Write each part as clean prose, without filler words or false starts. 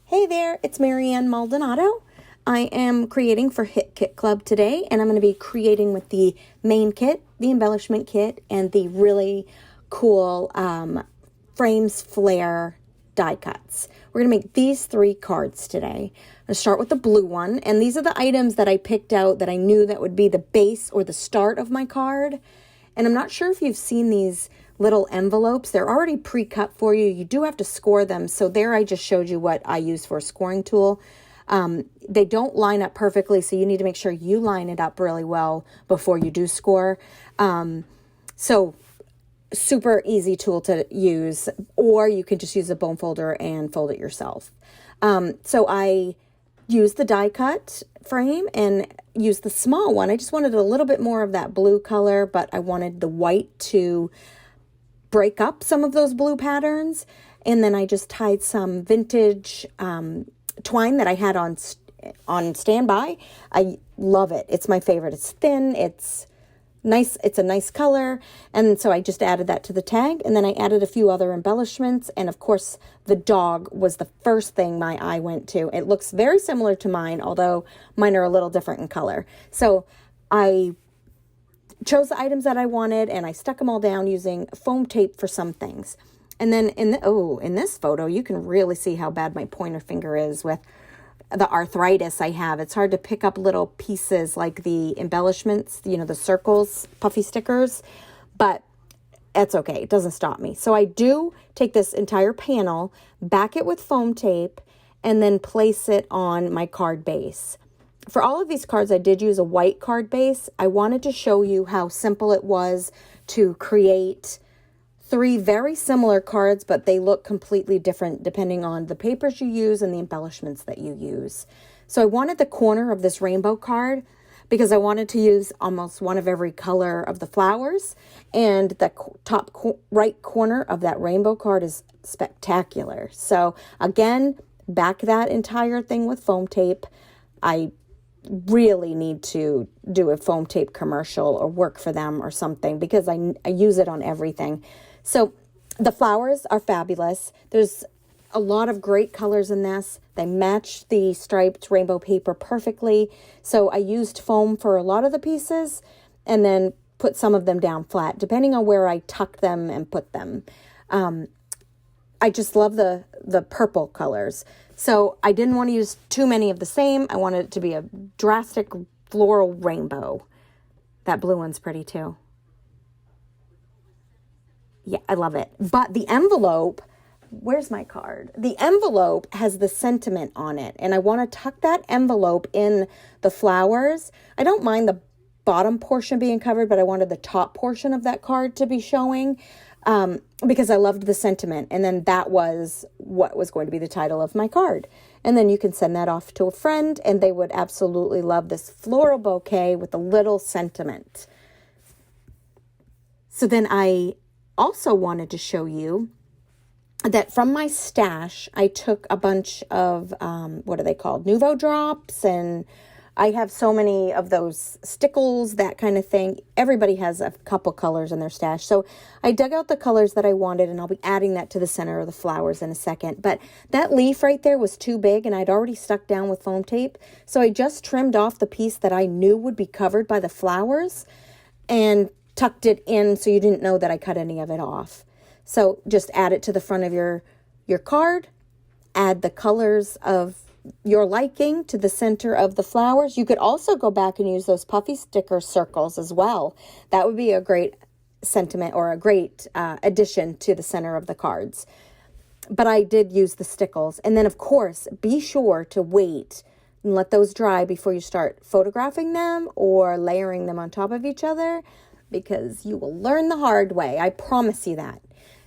Hey there, it's Maldonado. I am creating for Hit Kit Club today, and I'm going to be creating with the main kit, the embellishment kit, and the really cool frames flare die cuts. We're going to make these 3 cards today. I'm going to start with the blue one, and these are the items that I picked out that I knew that would be the base or the start of my card. And I'm not sure if you've seen these little envelopes. They're already pre-cut for you. You do have to score them. So there I just showed you what I use for a scoring tool. They don't line up perfectly, so you need to make sure you line it up really well before you do score. So super easy tool to use, or you can just use a bone folder and fold it yourself. So I used the die cut frame and used the small one. I just wanted a little bit more of that blue color, but I wanted the white to break up some of those blue patterns. And then I just tied some vintage twine that I had on standby. I love it. It's my favorite. It's thin. It's nice. It's a nice color. And so I just added that to the tag. And then I added a few other embellishments. And of course, the dog was the first thing my eye went to. It looks very similar to mine, although mine are a little different in color. So I chose the items that I wanted, and I stuck them all down using foam tape for some things. And then in this photo, you can really see how bad my pointer finger is with the arthritis I have. It's hard to pick up little pieces like the embellishments, the circles, puffy stickers, but it's okay. It doesn't stop me. So I do take this entire panel, back it with foam tape, and then place it on my card base. For all of these cards, I did use a white card base. I wanted to show you how simple it was to create 3 very similar cards, but they look completely different depending on the papers you use and the embellishments that you use. So I wanted the corner of this rainbow card because I wanted to use almost one of every color of the flowers, and the top right corner of that rainbow card is spectacular. So again, back that entire thing with foam tape. I really need to do a foam tape commercial or work for them or something because I use it on everything. So the flowers are fabulous. There's a lot of great colors in this. They match the striped rainbow paper perfectly. So I used foam for a lot of the pieces and then put some of them down flat, depending on where I tucked them and put them. I just love the purple colors. So I didn't want to use too many of the same. I wanted it to be a drastic floral rainbow. That blue one's pretty too. Yeah, I love it. But the envelope, where's my card? The envelope has the sentiment on it. And I want to tuck that envelope in the flowers. I don't mind the bottom portion being covered, but I wanted the top portion of that card to be showing. Because I loved the sentiment, and then that was what was going to be the title of my card. And then you can send that off to a friend, and they would absolutely love this floral bouquet with a little sentiment. So then I also wanted to show you that from my stash, I took a bunch of, what are they called? Nouveau drops, and I have so many of those stickles, that kind of thing. Everybody has a couple colors in their stash. So I dug out the colors that I wanted, and I'll be adding that to the center of the flowers in a second. But that leaf right there was too big, and I'd already stuck down with foam tape. So I just trimmed off the piece that I knew would be covered by the flowers and tucked it in so you didn't know that I cut any of it off. So just add it to the front of your card, add the colors of your liking to the center of the flowers. You could also go back and use those puffy sticker circles as well. That would be a great sentiment or a great addition to the center of the cards. But I did use the stickles. And then, of course, be sure to wait and let those dry before you start photographing them or layering them on top of each other, because you will learn the hard way. I promise you that.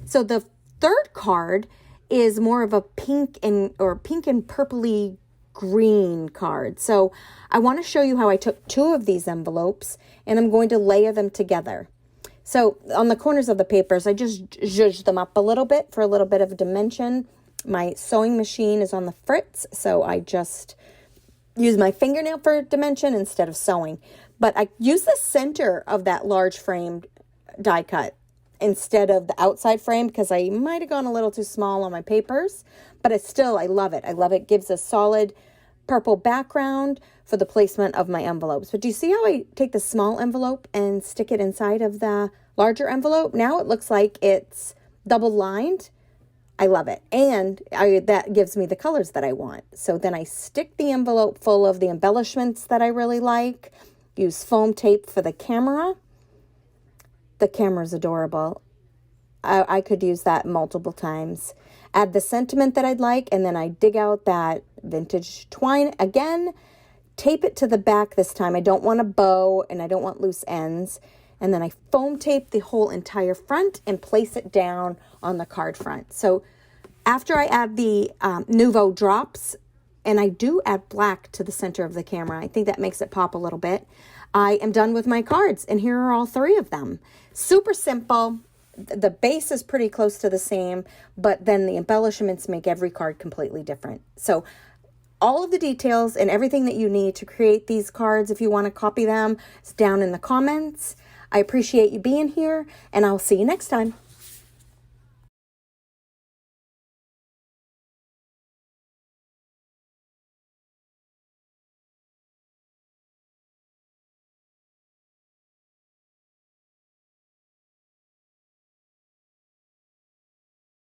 So the third card is more of a pink and purpley green card. So I want to show you how I took 2 of these envelopes and I'm going to layer them together. So on the corners of the papers, I just zhuzhed them up a little bit for a little bit of dimension. My sewing machine is on the fritz, so I just use my fingernail for dimension instead of sewing. But I use the center of that large framed die cut instead of the outside frame because I might have gone a little too small on my papers, but I love it. I love it. Gives a solid purple background for the placement of my envelopes. But do you see how I take the small envelope and stick it inside of the larger envelope? Now it looks like it's double lined. I love it. And that gives me the colors that I want. So then I stick the envelope full of the embellishments that I really like. Use foam tape for the camera. The camera's adorable. I could use that multiple times. Add the sentiment that I'd like, and then I dig out that vintage twine again. Tape it to the back this time. I don't want a bow, and I don't want loose ends. And then I foam tape the whole entire front and place it down on the card front. So after I add the Nuvo drops, and I do add black to the center of the camera, I think that makes it pop a little bit, I am done with my cards. And here are all 3 of them. Super simple. The base is pretty close to the same, but then the embellishments make every card completely different. So all of the details and everything that you need to create these cards, if you want to copy them, is down in the comments. I appreciate you being here, and I'll see you next time.